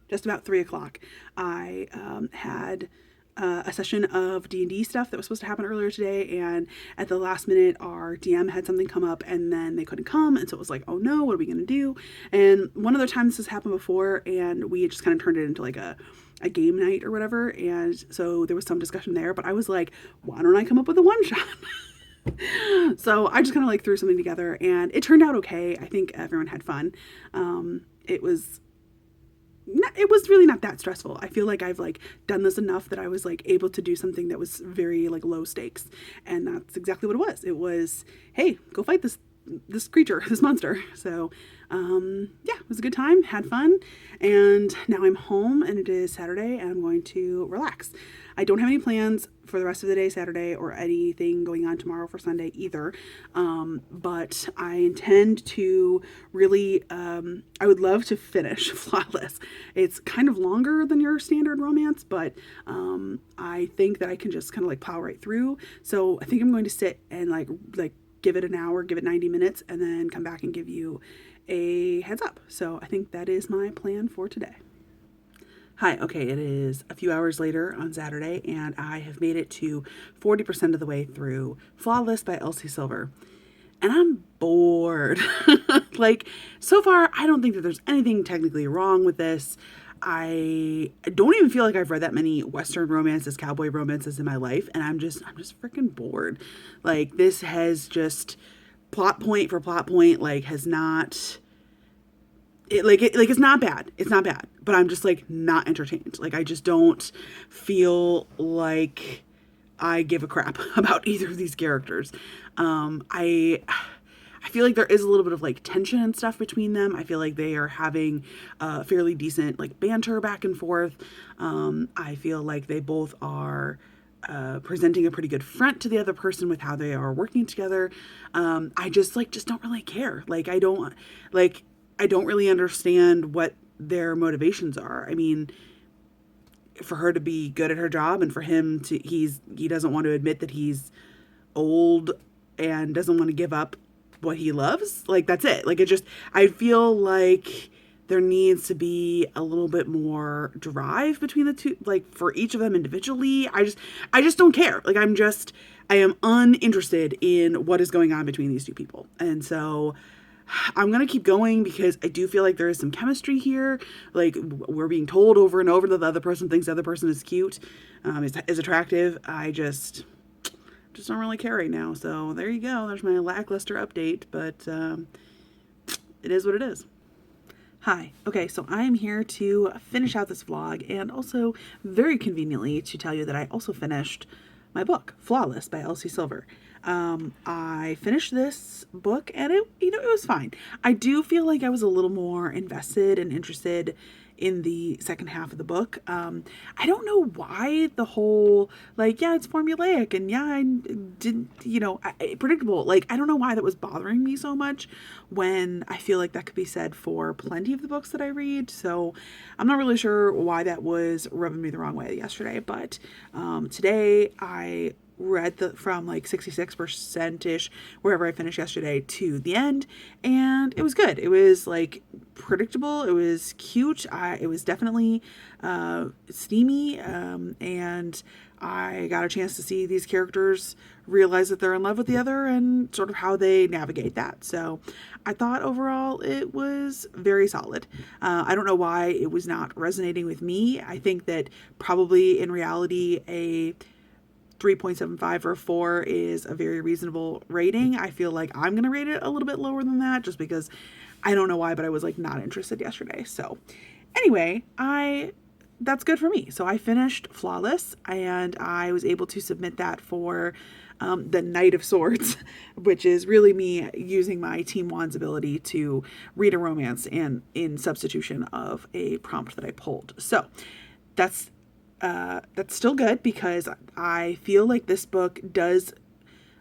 just about 3 o'clock. I had a session of D&D stuff that was supposed to happen earlier today, and at the last minute our DM had something come up and then they couldn't come, and so it was like, oh no, what are we gonna do? And one other time this has happened before, and we just kind of turned it into like a game night or whatever, and so there was some discussion there, but I was like, why don't I come up with a one shot? So I just kind of like threw something together, and it turned out okay. I think everyone had fun. It was really not that stressful. I feel like I've like done this enough that I was like able to do something that was very like low stakes, and that's exactly what it was. It was, hey, go fight this creature, this monster. So yeah, it was a good time, had fun, and now I'm home and it is Saturday and I'm going to relax. I don't have any plans for the rest of the day Saturday or anything going on tomorrow for Sunday either, but I intend to really, I would love to finish Flawless. It's kind of longer than your standard romance, but I think that I can just kind of like plow right through. So I think I'm going to sit and like give it an hour, give it 90 minutes, and then come back and give you a heads up. So I think that is my plan for today. Hi, okay, it is a few hours later on Saturday, and I have made it to 40% of the way through Flawless by Elsie Silver. And I'm bored. Like, so far, I don't think that there's anything technically wrong with this. I don't even feel like I've read that many Western romances, cowboy romances in my life, and I'm just freaking bored. Like, this has just plot point for plot point, like, has not... It's not bad. It's not bad. But I'm just, like, not entertained. Like, I just don't feel like I give a crap about either of these characters. I feel like there is a little bit of, like, tension and stuff between them. I feel like they are having fairly decent, like, banter back and forth. I feel like they both are presenting a pretty good front to the other person with how they are working together. I just don't really care. Like, I don't really understand what their motivations are. I mean, for her to be good at her job, and for him to, he doesn't want to admit that he's old and doesn't want to give up what he loves. Like, that's it. Like, I feel like there needs to be a little bit more drive between the two, like, for each of them individually. I just don't care. Like, I am uninterested in what is going on between these two people. And so I'm going to keep going because I do feel like there is some chemistry here. Like, we're being told over and over that the other person thinks the other person is cute, is attractive. I just don't really care right now. So there you go. There's my lackluster update, but it is what it is. Hi. Okay, so I am here to finish out this vlog and also very conveniently to tell you that I also finished my book, Flawless by Elsie Silver. I finished this book and it was fine. I do feel like I was a little more invested and interested in the second half of the book. I don't know why the whole, like, yeah, it's formulaic and yeah, I didn't, predictable. Like, I don't know why that was bothering me so much when I feel like that could be said for plenty of the books that I read. So I'm not really sure why that was rubbing me the wrong way yesterday, but today I read from like 66% ish wherever I finished yesterday to the end, and it was good. It was like predictable, it was cute, it was definitely steamy, and I got a chance to see these characters realize that they're in love with the other and sort of how they navigate that. So I thought overall it was very solid. I don't know why it was not resonating with me. I think that probably in reality a 3.75 or 4 is a very reasonable rating. I feel like I'm going to rate it a little bit lower than that just because I don't know why, but I was like not interested yesterday. So anyway, that's good for me. So I finished Flawless and I was able to submit that for the Knight of Swords, which is really me using my Team Wands ability to read a romance and in substitution of a prompt that I pulled. So that's still good because I feel like this book does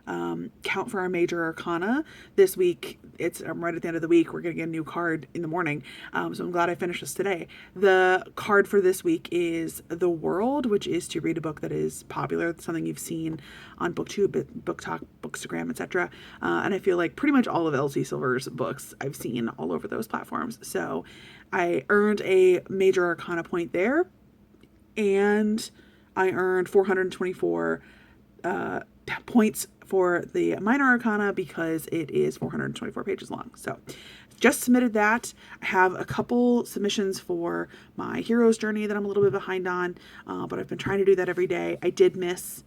count for our major arcana this week. I'm right at the end of the week. We're gonna get a new card in the morning, so I'm glad I finished this today. The card for this week is The World, which is to read a book that is popular, something you've seen on BookTube, Book Talk, Bookstagram, etc. And I feel like pretty much all of Elsie Silver's books I've seen all over those platforms. So I earned a major arcana point there, and I earned 424 points for the minor arcana because it is 424 pages long. So just submitted that. I have a couple submissions for my hero's journey that I'm a little bit behind on, but I've been trying to do that every day. I did miss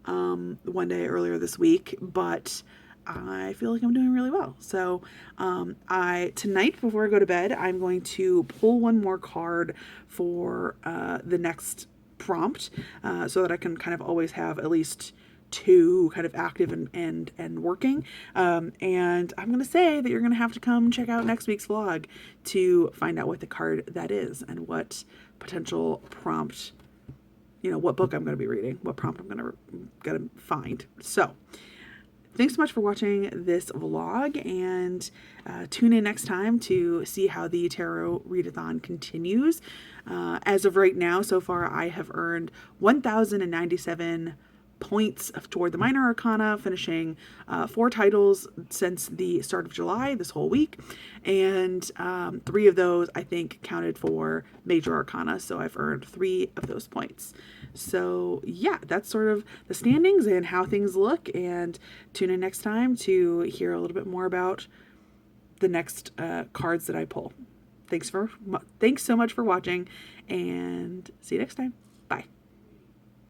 one day earlier this week, but I feel like I'm doing really well. So tonight before I go to bed, I'm going to pull one more card for the next prompt, so that I can kind of always have at least two kind of active and working. And I'm going to say that you're going to have to come check out next week's vlog to find out what the card that is and what potential prompt, what book I'm going to be reading, what prompt I'm going to find. So thanks so much for watching this vlog, and tune in next time to see how the Tarot Readathon continues. As of right now, so far, I have earned 1,097 points toward the minor arcana, finishing 4 titles since the start of July, this whole week, and 3 of those I think counted for major arcana, so I've earned 3 of those points. So yeah, that's sort of the standings and how things look, and tune in next time to hear a little bit more about the next cards that I pull. Thanks so much for watching, and see you next time. Bye.